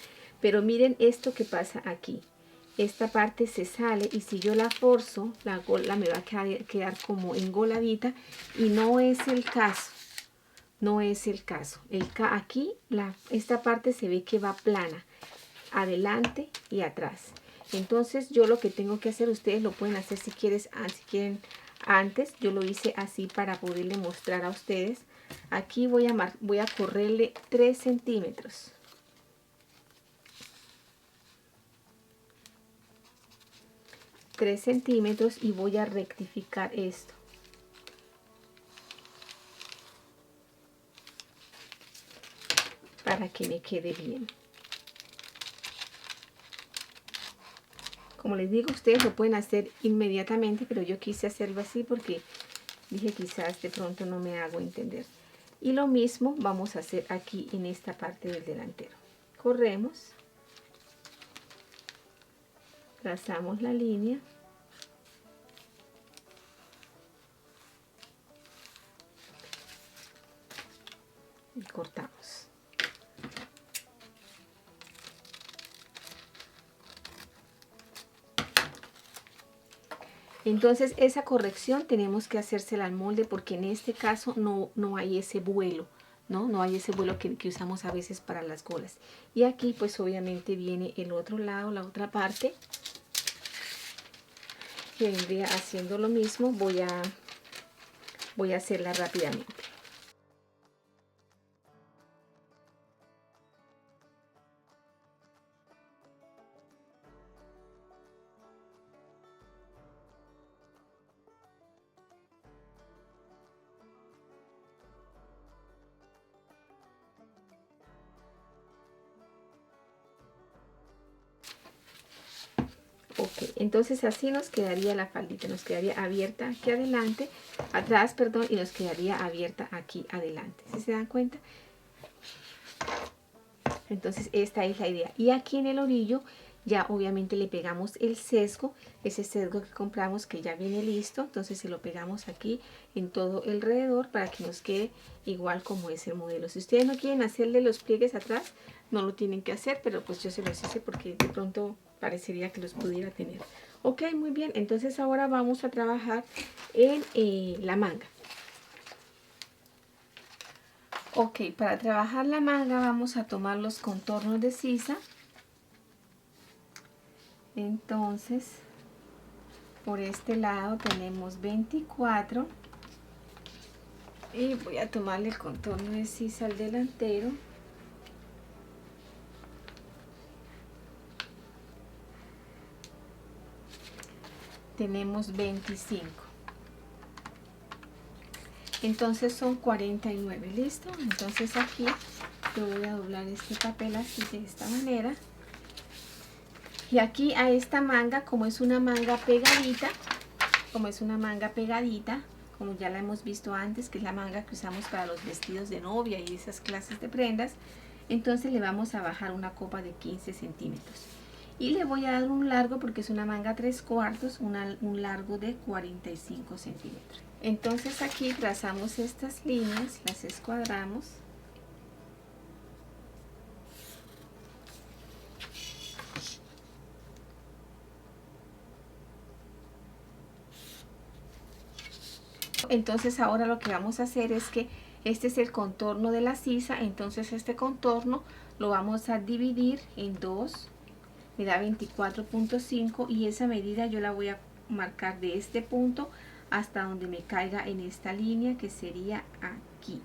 Pero miren esto que pasa aquí, esta parte se sale y si yo la forzo, la gola me va a quedar como engoladita y no es el caso. No es el caso. Aquí esta parte se ve que va plana, adelante y atrás. Entonces yo lo que tengo que hacer, ustedes lo pueden hacer si quieren antes. Yo lo hice así para poderle mostrar a ustedes. Aquí voy a correrle 3 centímetros. Y voy a rectificar esto. Para que me quede bien. Como les digo, ustedes lo pueden hacer inmediatamente, pero yo quise hacerlo así porque dije quizás de pronto no me hago entender. Y lo mismo vamos a hacer aquí en esta parte del delantero. Corremos, trazamos la línea y cortamos. Entonces esa corrección tenemos que hacérsela al molde porque en este caso no hay ese vuelo, no hay ese vuelo que usamos a veces para las golas. Y aquí pues obviamente viene el otro lado, la otra parte, que vendría haciendo lo mismo. Voy a hacerla rápidamente. Ok, entonces así nos quedaría la faldita, nos quedaría abierta aquí adelante, atrás, perdón, y nos quedaría abierta aquí adelante. ¿Sí se dan cuenta? Entonces esta es la idea. Y aquí en el orillo ya obviamente le pegamos el sesgo, ese sesgo que compramos que ya viene listo. Entonces se lo pegamos aquí en todo el alrededor para que nos quede igual como es el modelo. Si ustedes no quieren hacerle los pliegues atrás, no lo tienen que hacer, pero pues yo se los hice porque de pronto parecería que los pudiera tener. Ok, muy bien. Entonces ahora vamos a trabajar en la manga. Ok, para trabajar la manga vamos a tomar los contornos de sisa. Entonces, por este lado tenemos 24 y voy a tomarle el contorno de sisa al delantero. Tenemos 25. Entonces son 49, ¿listo? Entonces aquí yo voy a doblar este papel así de esta manera. Y aquí a esta manga, como es una manga pegadita, como ya la hemos visto antes, que es la manga que usamos para los vestidos de novia y esas clases de prendas, entonces le vamos a bajar una copa de 15 centímetros. Y le voy a dar un largo, porque es una manga 3/4, un largo de 45 centímetros. Entonces aquí trazamos estas líneas, las escuadramos. Entonces ahora lo que vamos a hacer es que este es el contorno de la sisa, entonces este contorno lo vamos a dividir en dos, me da 24.5 y esa medida yo la voy a marcar de este punto hasta donde me caiga en esta línea, que sería aquí.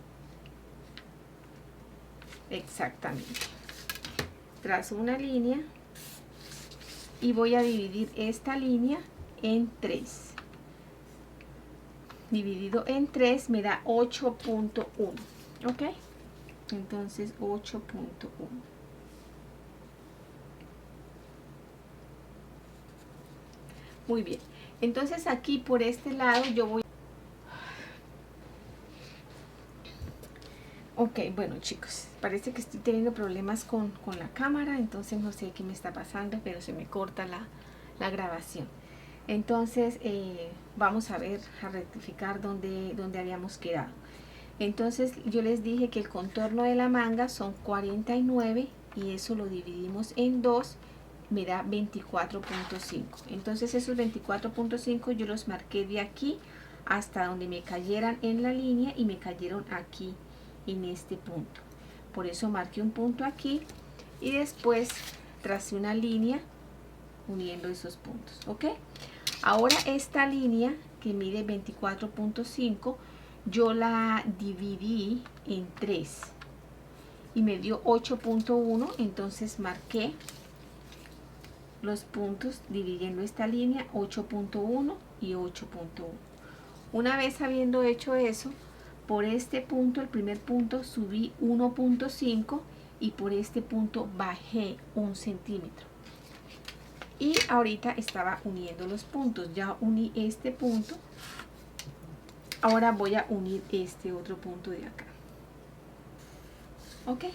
Exactamente. Trazo una línea y voy a dividir esta línea en 3. Dividido en 3 me da 8.1. ¿Ok? Entonces 8.1. Muy bien. Entonces aquí por este lado yo voy. Ok, bueno chicos, parece que estoy teniendo problemas con la cámara, entonces no sé qué me está pasando, pero se me corta la grabación. Entonces vamos a ver, a rectificar donde habíamos quedado. Entonces yo les dije que el contorno de la manga son 49 y eso lo dividimos en 2, me da 24.5. Entonces esos 24.5 yo los marqué de aquí hasta donde me cayeran en la línea y me cayeron aquí en este punto. Por eso marqué un punto aquí y después tracé una línea uniendo esos puntos. ¿Ok? Ahora esta línea que mide 24.5 yo la dividí en 3 y me dio 8.1, entonces marqué los puntos dividiendo esta línea 8.1 y 8.1. Una vez habiendo hecho eso, por este punto, el primer punto, subí 1.5 y por este punto bajé 1 centímetro. Y ahorita estaba uniendo los puntos, ya uní este punto. Ahora voy a unir este otro punto de acá. Ok,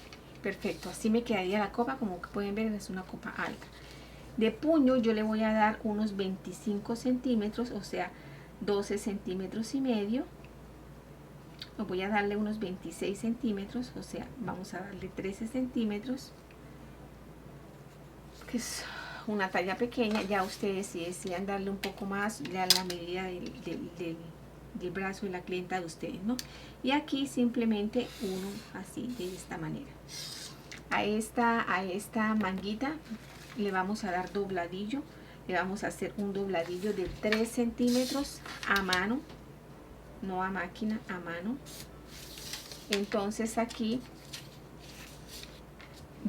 perfecto, así me quedaría la copa. Como que pueden ver, es una copa alta. De puño yo le voy a dar unos 25 centímetros, o sea 12 centímetros y medio. Voy a darle unos 26 centímetros, o sea vamos a darle 13 centímetros, que es una talla pequeña. Ya ustedes, si desean darle un poco más, ya la medida del brazo de la clienta de ustedes, ¿no? Y aquí simplemente uno así, de esta manera. A esta manguita le vamos a dar dobladillo. Le vamos a hacer un dobladillo de 3 centímetros a mano, no a máquina, a mano. Entonces aquí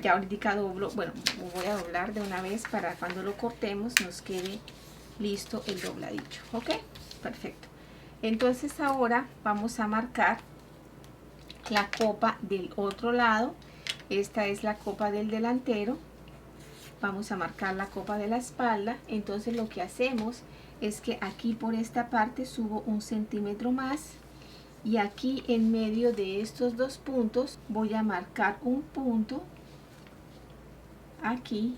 ya ahorita doblo, bueno, voy a doblar de una vez para cuando lo cortemos nos quede listo el dobladillo. Ok, perfecto. Entonces ahora vamos a marcar la copa del otro lado. Esta es la copa del delantero. Vamos a marcar la copa de la espalda. Entonces lo que hacemos es que aquí por esta parte subo 1 centímetro más, y aquí en medio de estos dos puntos voy a marcar un punto aquí,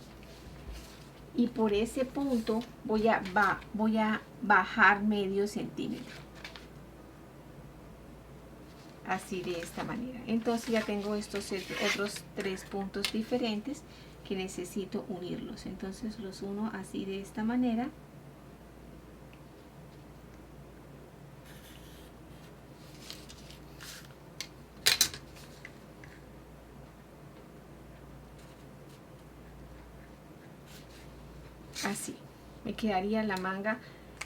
y por ese punto voy a bajar medio centímetro, así, de esta manera. Entonces ya tengo estos otros 3 puntos diferentes que necesito unirlos. Entonces los uno así, de esta manera. Así me quedaría la manga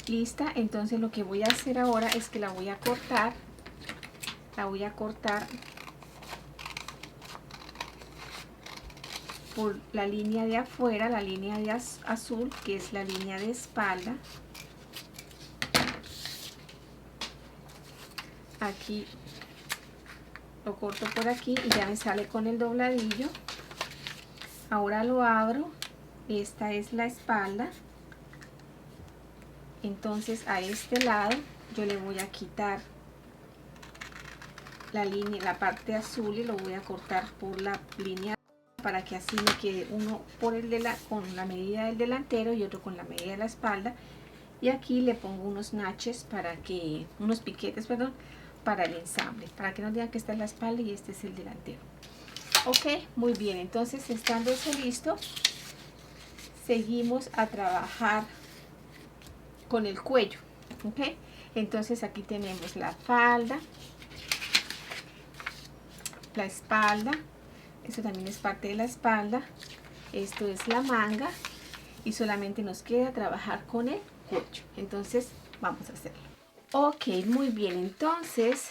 lista. Entonces lo que voy a hacer ahora es que la voy a cortar. La voy a cortar por la línea de afuera, la línea de azul, que es la línea de espalda. Aquí lo corto por aquí y ya me sale con el dobladillo. Ahora lo abro. Esta es la espalda. Entonces a este lado yo le voy a quitar la línea, la parte azul, y lo voy a cortar por la línea, para que así me quede uno por con la medida del delantero y otro con la medida de la espalda. Y aquí le pongo unos naches unos piquetes, perdón, para el ensamble, para que no digan que esta es la espalda y este es el delantero. Ok, muy bien. Entonces, estando eso listo, seguimos a trabajar con el cuello. Ok, entonces aquí tenemos la falda, la espalda, eso también es parte de la espalda, esto es la manga, y solamente nos queda trabajar con el cuello. Entonces vamos a hacerlo. Ok, muy bien. Entonces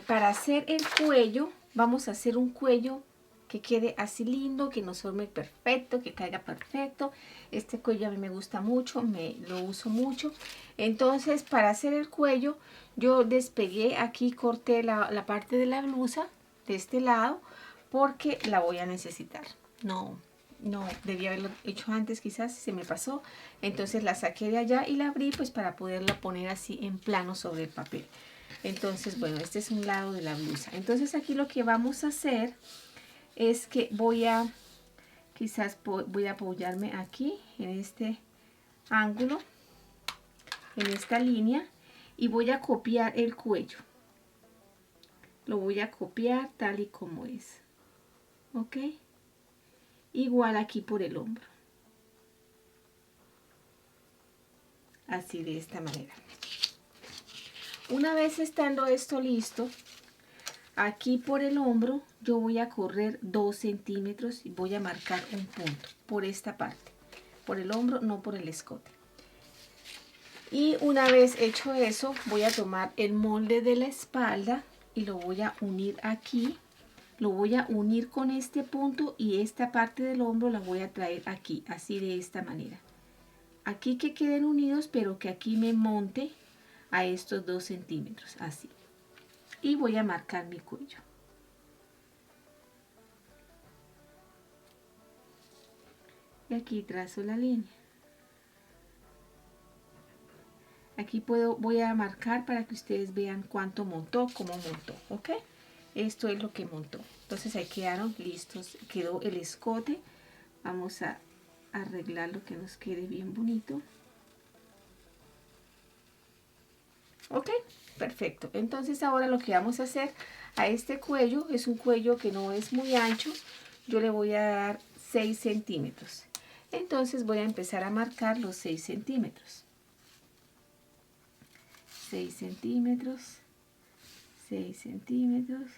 para hacer el cuello, vamos a hacer un cuello que quede así lindo, que nos forme perfecto, que caiga perfecto. Este cuello a mí me gusta mucho, lo uso mucho. Entonces, para hacer el cuello, yo despegué aquí, corté la parte de la blusa de este lado, porque la voy a necesitar. No debía haberlo hecho antes, quizás se me pasó. Entonces la saqué de allá y la abrí, pues para poderla poner así en plano sobre el papel. Entonces, bueno, este es un lado de la blusa. Entonces aquí lo que vamos a hacer es que voy a apoyarme aquí en este ángulo, en esta línea, y voy a copiar el cuello. Lo voy a copiar tal y como es. Ok, igual aquí por el hombro, así, de esta manera. Una vez estando esto listo, aquí por el hombro yo voy a correr 2 centímetros y voy a marcar un punto por esta parte, por el hombro, no por el escote. Y una vez hecho eso, voy a tomar el molde de la espalda y lo voy a unir aquí. Lo voy a unir con este punto, y esta parte del hombro la voy a traer aquí, así, de esta manera. Aquí que queden unidos, pero que aquí me monte a estos 2 centímetros, así. Y voy a marcar mi cuello. Y aquí trazo la línea. Aquí voy a marcar para que ustedes vean cuánto montó, cómo montó, ¿ok? Esto es lo que montó. Entonces ahí quedaron listos, quedó el escote. Vamos a arreglarlo que nos quede bien bonito. Ok, perfecto. Entonces ahora lo que vamos a hacer a este cuello, es un cuello que no es muy ancho. Yo le voy a dar 6 centímetros. Entonces voy a empezar a marcar los 6 centímetros. 6 centímetros, 6 centímetros.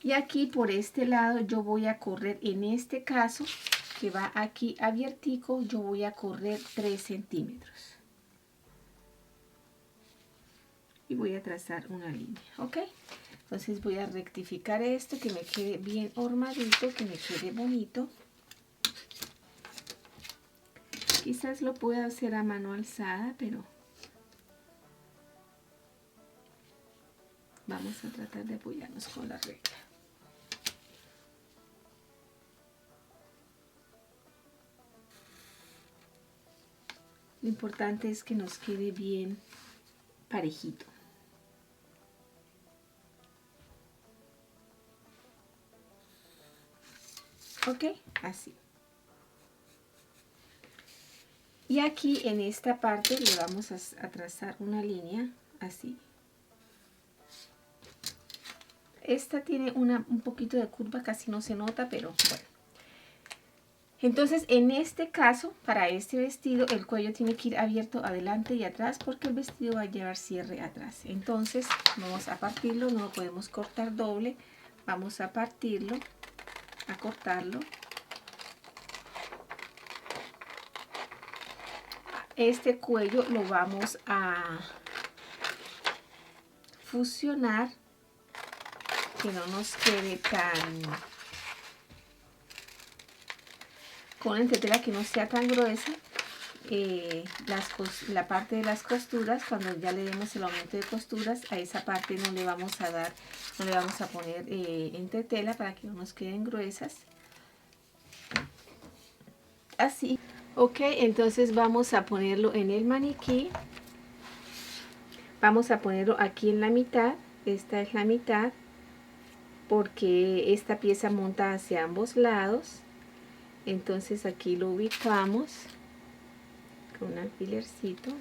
Y aquí por este lado yo voy a correr, en este caso que va aquí abiertico, yo voy a correr 3 centímetros. Y voy a trazar una línea, ¿ok? Entonces voy a rectificar esto, que me quede bien hormadito, que me quede bonito. Quizás lo pueda hacer a mano alzada, pero vamos a tratar de apoyarnos con la regla. Lo importante es que nos quede bien parejito. Ok, así. Y aquí en esta parte le vamos a trazar una línea así. Esta tiene un poquito de curva, casi no se nota, pero bueno. Entonces, en este caso, para este vestido, el cuello tiene que ir abierto adelante y atrás porque el vestido va a llevar cierre atrás. Entonces, vamos a partirlo, no lo podemos cortar doble. Vamos a partirlo, a cortarlo. Este cuello lo vamos a fusionar, que no nos quede tan... con una entretela que no sea tan gruesa. La parte de las costuras, cuando ya le demos el aumento de costuras, a esa parte no le vamos a dar, no le vamos a poner entretela para que no nos queden gruesas. Así. Ok, entonces vamos a ponerlo en el maniquí. Vamos a ponerlo aquí en la mitad. Esta es la mitad, porque esta pieza monta hacia ambos lados. Entonces aquí lo ubicamos con un alfilercito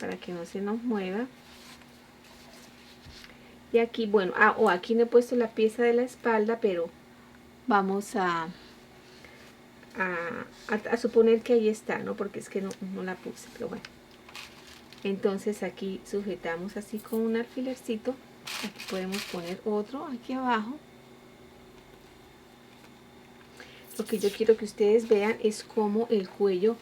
para que no se nos mueva. Y aquí, bueno, aquí no he puesto la pieza de la espalda, pero vamos a suponer que ahí está, ¿no? Porque es que no la puse, pero bueno. Entonces aquí sujetamos así con un alfilercito. Aquí podemos poner otro aquí abajo. Lo que yo quiero que ustedes vean es cómo el cuello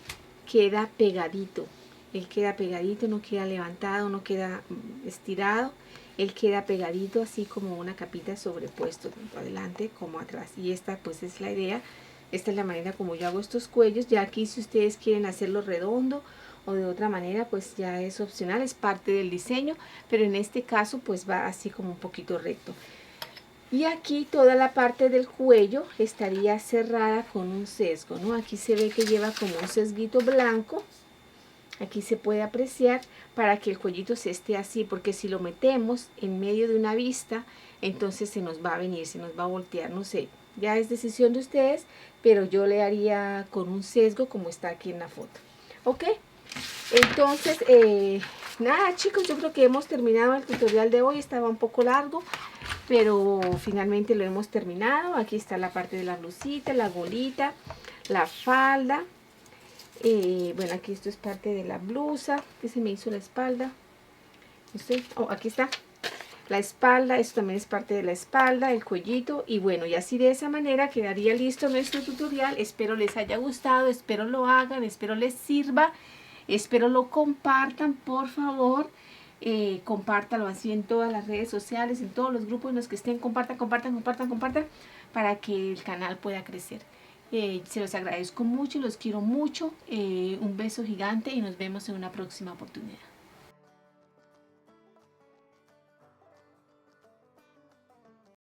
queda pegadito. Él queda pegadito, no queda levantado, no queda estirado. Él queda pegadito así como una capita sobrepuesto, tanto adelante como atrás. Y esta pues es la idea. Esta es la manera como yo hago estos cuellos. Ya aquí si ustedes quieren hacerlo redondo o de otra manera pues ya es opcional, es parte del diseño. Pero en este caso pues va así como un poquito recto. Y aquí toda la parte del cuello estaría cerrada con un sesgo, ¿no? Aquí se ve que lleva como un sesguito blanco. Aquí se puede apreciar para que el cuellito se esté así, porque si lo metemos en medio de una vista, entonces se nos va a venir, se nos va a voltear, no sé. Ya es decisión de ustedes, pero yo le haría con un sesgo como está aquí en la foto. ¿Ok? Entonces, nada chicos, yo creo que hemos terminado el tutorial de hoy. Estaba un poco largo, pero finalmente lo hemos terminado. Aquí está la parte de la blusita, la golita, la falda. Bueno, aquí esto es parte de la blusa. Que se me hizo la espalda, no sé, aquí está la espalda. Esto también es parte de la espalda, el cuellito. Y bueno, y así de esa manera quedaría listo nuestro tutorial. Espero les haya gustado, espero lo hagan, espero les sirva, espero lo compartan, por favor. Compártalo así en todas las redes sociales, en todos los grupos en los que estén. Compartan para que el canal pueda crecer. Se los agradezco mucho, los quiero mucho. Un beso gigante y nos vemos en una próxima oportunidad.